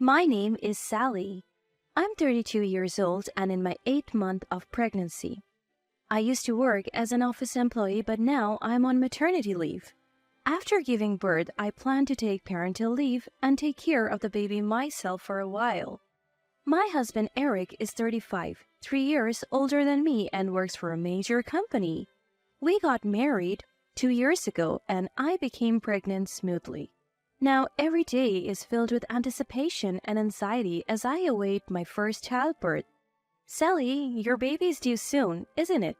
My name is Sally. I'm 32 years old and in my 8th month of pregnancy. I used to work as an office employee, but now I'm on maternity leave. After giving birth, I plan to take parental leave and take care of the baby myself for a while. My husband Eric is 35, 3 years older than me and works for a major company. We got married 2 years ago and I became pregnant smoothly. Now every day is filled with anticipation and anxiety as I await my first childbirth. Sally, your baby's due soon, isn't it?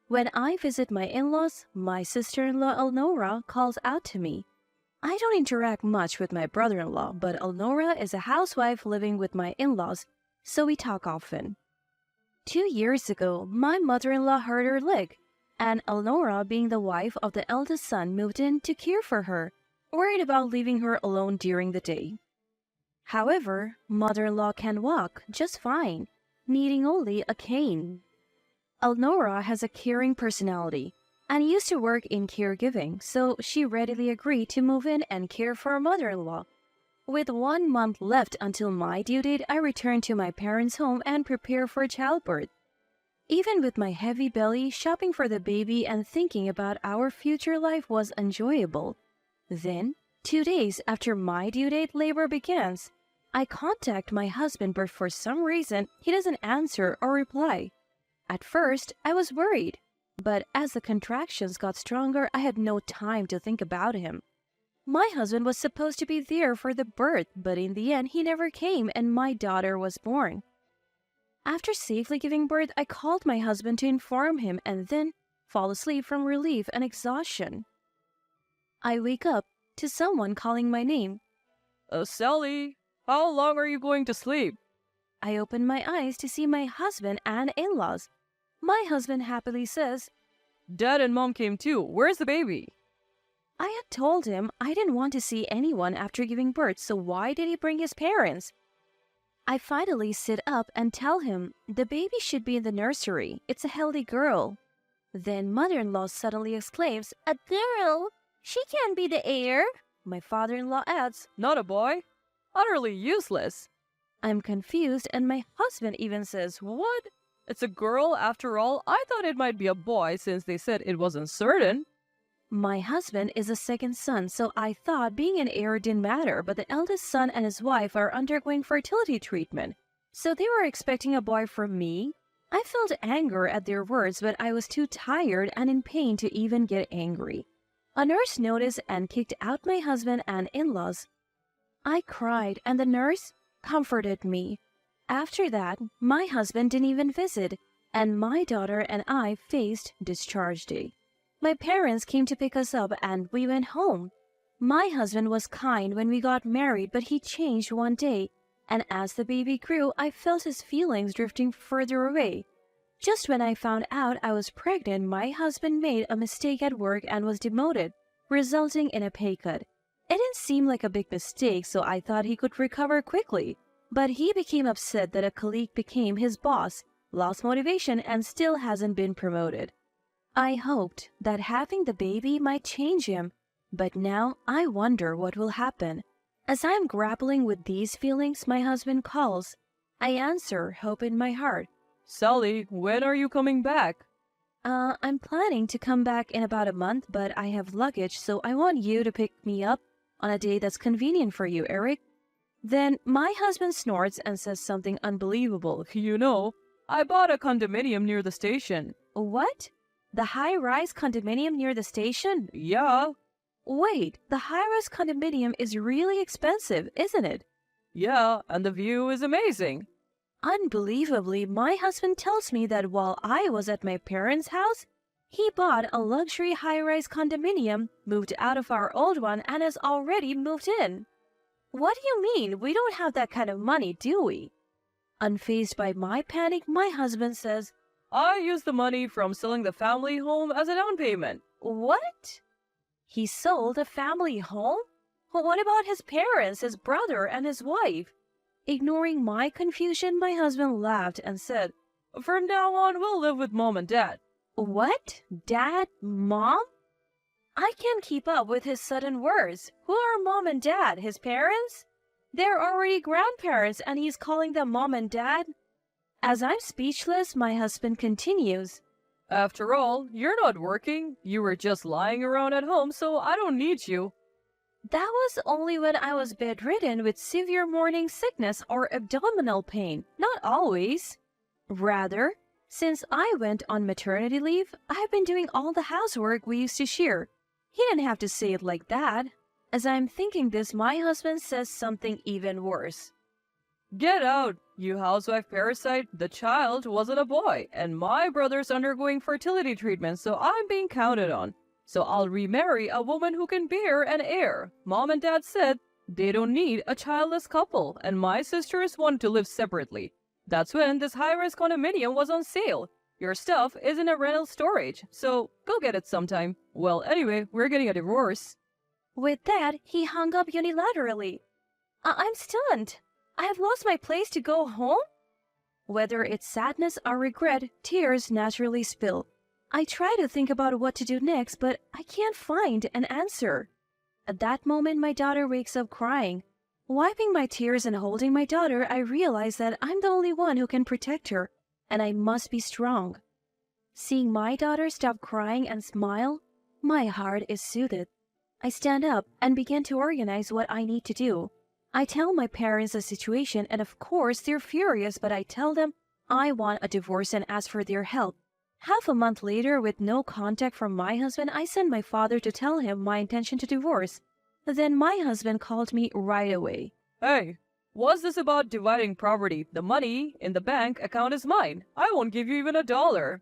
When I visit my in-laws, my sister-in-law Elnora calls out to me. I don't interact much with my brother-in-law, but Elnora is a housewife living with my in-laws, so we talk often. 2 years ago, my mother-in-law hurt her leg, and Elnora, being the wife of the eldest son, moved in to care for her, worried about leaving her alone during the day. However, mother-in-law can walk just fine, needing only a cane. Elnora has a caring personality and used to work in caregiving, so she readily agreed to move in and care for her mother-in-law. With 1 month left until my due date, I return to my parents' home and prepare for childbirth. Even with my heavy belly, shopping for the baby and thinking about our future life was enjoyable. Then, 2 days after my due date, labor begins. I contact my husband, but for some reason, he doesn't answer or reply. At first, I was worried, but as the contractions got stronger, I had no time to think about him. My husband was supposed to be there for the birth, but in the end, he never came and my daughter was born. After safely giving birth, I called my husband to inform him and then fall asleep from relief and exhaustion. I wake up to someone calling my name. Sally, how long are you going to sleep? I open my eyes to see my husband and in-laws. My husband happily says, Dad and Mom came too. Where's the baby? I had told him I didn't want to see anyone after giving birth, so why did he bring his parents? I finally sit up and tell him the baby should be in the nursery. It's a healthy girl. Then mother-in-law suddenly exclaims, "A girl? She can't be the heir." My father-in-law adds, Not a boy? Utterly useless. I'm confused and my husband even says, What? It's a girl after all? I thought it might be a boy since they said it wasn't certain. My husband is a second son, so I thought being an heir didn't matter, but the eldest son and his wife are undergoing fertility treatment, so they were expecting a boy from me. I felt anger at their words, but I was too tired and in pain to even get angry. A nurse noticed and kicked out my husband and in-laws. I cried and the nurse comforted me. After that, my husband didn't even visit, and my daughter and I faced discharge day. My parents came to pick us up and we went home. My husband was kind when we got married, but he changed one day, and as the baby grew, I felt his feelings drifting further away. Just when I found out I was pregnant, my husband made a mistake at work and was demoted, resulting in a pay cut. It didn't seem like a big mistake, so I thought he could recover quickly. But he became upset that a colleague became his boss, lost motivation, and still hasn't been promoted. I hoped that having the baby might change him, but now I wonder what will happen. As I'm grappling with these feelings, my husband calls. I answer, hope in my heart. Sally, when are you coming back? I'm planning to come back in about a month, but I have luggage, so I want you to pick me up on a day that's convenient for you, Eric. Then my husband snorts and says something unbelievable. You know, I bought a condominium near the station. What? The high-rise condominium near the station? Yeah. Wait, the high-rise condominium is really expensive, isn't it? Yeah, and the view is amazing. Unbelievably, my husband tells me that while I was at my parents' house, he bought a luxury high-rise condominium, moved out of our old one, and has already moved in. What do you mean? We don't have that kind of money, do we? Unfazed by my panic, my husband says, I used the money from selling the family home as a down payment. What? He sold a family home? What about his parents, his brother, and his wife? Ignoring my confusion, my husband laughed and said, From now on, we'll live with Mom and Dad. What? Dad? Mom? I can't keep up with his sudden words. Who are Mom and Dad? His parents? They're already grandparents and he's calling them mom and dad. As I'm speechless, my husband continues. After all, you're not working. You were just lying around at home, so I don't need you. That was only when I was bedridden with severe morning sickness or abdominal pain, not always. Rather, since I went on maternity leave, I've been doing all the housework we used to share. He didn't have to say it like that. As I'm thinking this, my husband says something even worse. Get out, you housewife parasite. The child wasn't a boy, and my brother's undergoing fertility treatment, so I'm being counted on. So I'll remarry a woman who can bear an heir. Mom and Dad said they don't need a childless couple, and my sisters want to live separately. That's when this high-rise condominium was on sale. Your stuff is in a rental storage, so go get it sometime. Well, anyway, we're getting a divorce. With that, he hung up unilaterally. I'm stunned. I have lost my place to go home? Whether it's sadness or regret, tears naturally spill. I try to think about what to do next, but I can't find an answer. At that moment, my daughter wakes up crying. Wiping my tears and holding my daughter, I realize that I'm the only one who can protect her, and I must be strong. Seeing my daughter stop crying and smile, my heart is soothed. I stand up and begin to organize what I need to do. I tell my parents the situation, and of course they're furious, but I tell them I want a divorce and ask for their help. Half a month later, with no contact from my husband, I send my father to tell him my intention to divorce. Then my husband called me right away. Hey, what's this about dividing property? The money in the bank account is mine. I won't give you even $1.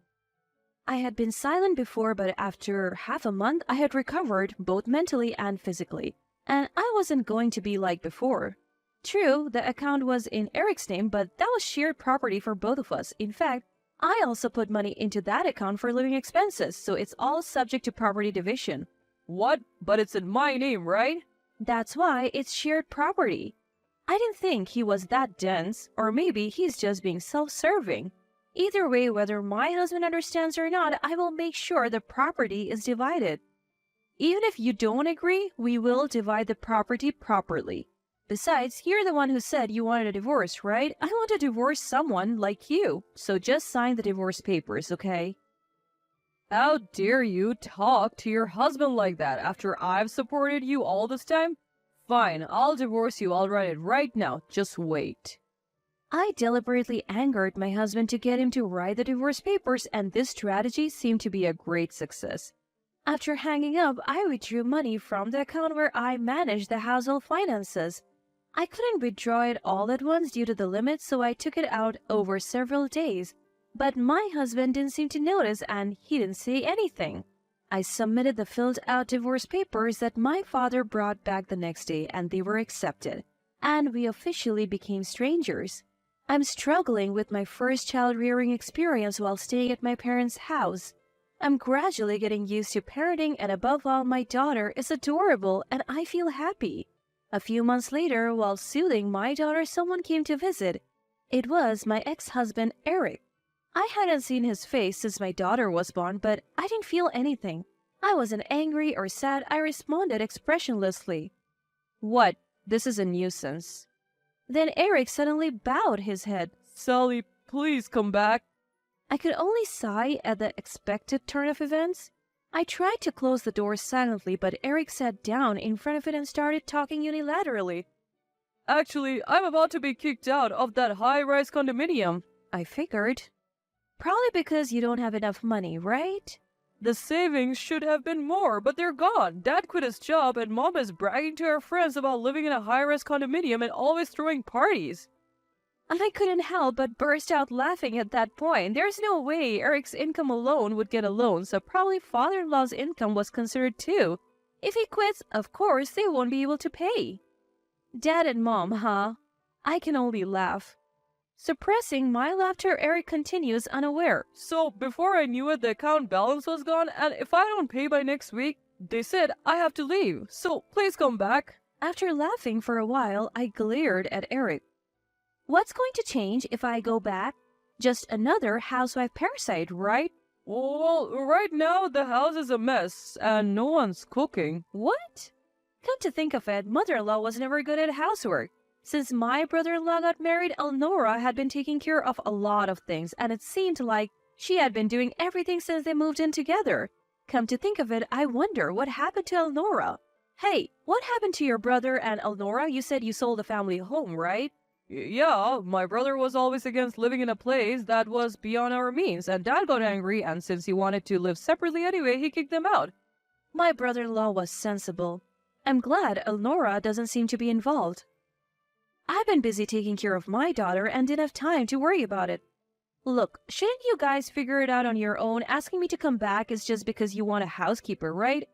I had been silent before, but after half a month, I had recovered both mentally and physically. And I wasn't going to be like before. True, the account was in Eric's name, but that was shared property for both of us. In fact, I also put money into that account for living expenses, so it's all subject to property division. What? But it's in my name, right? That's why it's shared property. I didn't think he was that dense, or maybe he's just being self-serving. Either way, whether my husband understands or not, I will make sure the property is divided. Even if you don't agree, we will divide the property properly. Besides, you're the one who said you wanted a divorce, right? I want to divorce someone like you, so just sign the divorce papers, okay? How dare you talk to your husband like that after I've supported you all this time? Fine, I'll divorce you. I'll write it right now. Just wait. I deliberately angered my husband to get him to write the divorce papers, and this strategy seemed to be a great success. After hanging up, I withdrew money from the account where I managed the household finances. I couldn't withdraw it all at once due to the limit, so I took it out over several days. But my husband didn't seem to notice, and he didn't say anything. I submitted the filled-out divorce papers that my father brought back the next day, and they were accepted. And we officially became strangers. I'm struggling with my first child-rearing experience while staying at my parents' house. I'm gradually getting used to parenting, and above all, my daughter is adorable, and I feel happy. A few months later, while soothing my daughter, someone came to visit. It was my ex-husband, Eric. I hadn't seen his face since my daughter was born, but I didn't feel anything. I wasn't angry or sad. I responded expressionlessly. What? This is a nuisance. Then Eric suddenly bowed his head. Sally, please come back. I could only sigh at the expected turn of events. I tried to close the door silently, but Eric sat down in front of it and started talking unilaterally. Actually, I'm about to be kicked out of that high-rise condominium. I figured. Probably because you don't have enough money, right? The savings should have been more, but they're gone. Dad quit his job, and Mom is bragging to her friends about living in a high-rise condominium and always throwing parties. I couldn't help but burst out laughing at that point. There's no way Eric's income alone would get a loan, so probably father-in-law's income was considered too. If he quits, of course, they won't be able to pay. Dad and Mom, huh? I can only laugh. Suppressing my laughter, Eric continues unaware. So, before I knew it, the account balance was gone, and if I don't pay by next week, they said I have to leave. So, please come back. After laughing for a while, I glared at Eric. What's going to change if I go back? Just another housewife parasite, right? Well, right now the house is a mess, and no one's cooking. What? Come to think of it, mother-in-law was never good at housework. Since my brother-in-law got married, Elnora had been taking care of a lot of things, and it seemed like she had been doing everything since they moved in together. Come to think of it, I wonder what happened to Elnora. Hey, what happened to your brother and Elnora? You said you sold the family home, right? Yeah, my brother was always against living in a place that was beyond our means, and Dad got angry, and since he wanted to live separately anyway, he kicked them out. My brother-in-law was sensible. I'm glad Elnora doesn't seem to be involved. I've been busy taking care of my daughter and didn't have time to worry about it. Look, shouldn't you guys figure it out on your own? Asking me to come back is just because you want a housekeeper, right?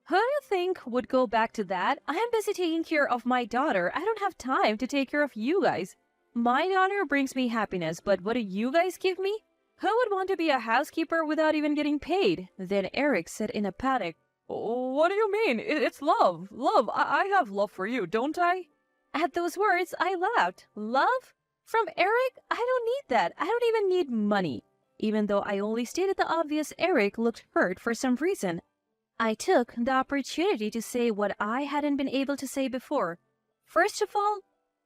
Who do you think would go back to that? I am busy taking care of my daughter. I don't have time to take care of you guys. My daughter brings me happiness, but what do you guys give me? Who would want to be a housekeeper without even getting paid? Then Eric said in a panic, Oh, what do you mean? It's love. Love. I have love for you, don't I? At those words, I laughed. Love? From Eric? I don't need that. I don't even need money. Even though I only stated the obvious, Eric looked hurt for some reason. I took the opportunity to say what I hadn't been able to say before. First of all,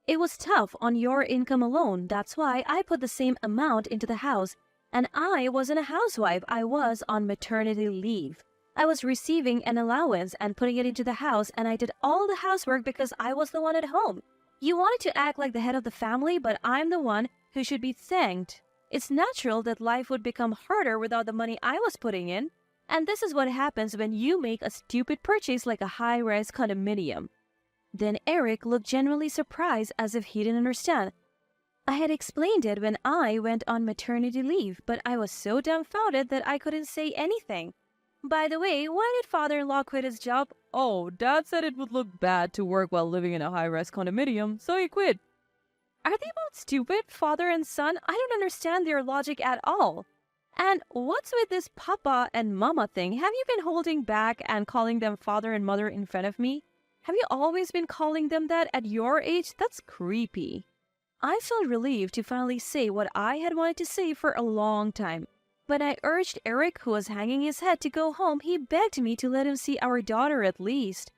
it was tough on your income alone. That's why I put the same amount into the house. And I wasn't a housewife. I was on maternity leave. I was receiving an allowance and putting it into the house, and I did all the housework because I was the one at home. You wanted to act like the head of the family, but I'm the one who should be thanked. It's natural that life would become harder without the money I was putting in. And this is what happens when you make a stupid purchase like a high-rise condominium. Then Eric looked genuinely surprised as if he didn't understand. I had explained it when I went on maternity leave, but I was so dumbfounded that I couldn't say anything. By the way, why did father-in-law quit his job? Oh, Dad said it would look bad to work while living in a high-rise condominium, so he quit. Are they both stupid, father and son? I don't understand their logic at all. And what's with this papa and mama thing? Have you been holding back and calling them father and mother in front of me? Have you always been calling them that at your age? That's creepy. I felt relieved to finally say what I had wanted to say for a long time. When I urged Eric, who was hanging his head, to go home, he begged me to let him see our daughter at least.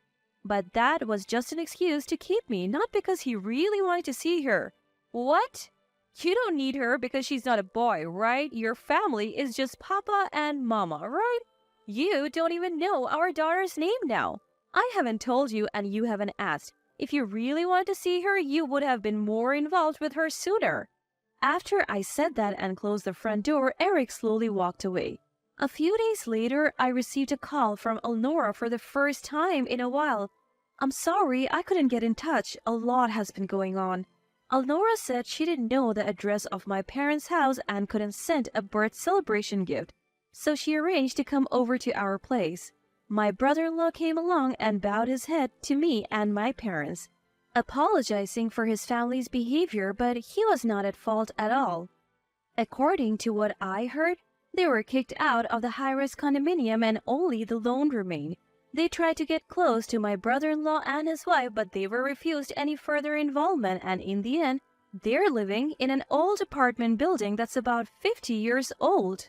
But that was just an excuse to keep me, not because he really wanted to see her. What? You don't need her because she's not a boy, right? Your family is just Papa and Mama, right? You don't even know our daughter's name now. I haven't told you and you haven't asked. If you really wanted to see her, you would have been more involved with her sooner. After I said that and closed the front door, Eric slowly walked away. A few days later, I received a call from Elnora for the first time in a while. I'm sorry, I couldn't get in touch. A lot has been going on. Elnora said she didn't know the address of my parents' house and couldn't send a birth celebration gift, so she arranged to come over to our place. My brother-in-law came along and bowed his head to me and my parents, apologizing for his family's behavior, but he was not at fault at all. According to what I heard, they were kicked out of the high-rise condominium and only the loan remained. They tried to get close to my brother-in-law and his wife, but they were refused any further involvement, and in the end, they're living in an old apartment building that's about 50 years old.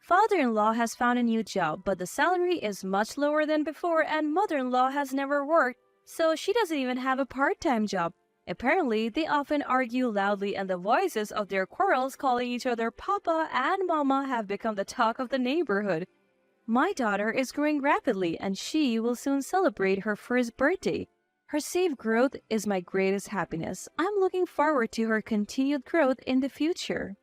Father-in-law has found a new job, but the salary is much lower than before, and mother-in-law has never worked, so she doesn't even have a part-time job. Apparently, they often argue loudly, and the voices of their quarrels calling each other Papa and Mama have become the talk of the neighborhood. My daughter is growing rapidly, and she will soon celebrate her first birthday. Her safe growth is my greatest happiness. I'm looking forward to her continued growth in the future.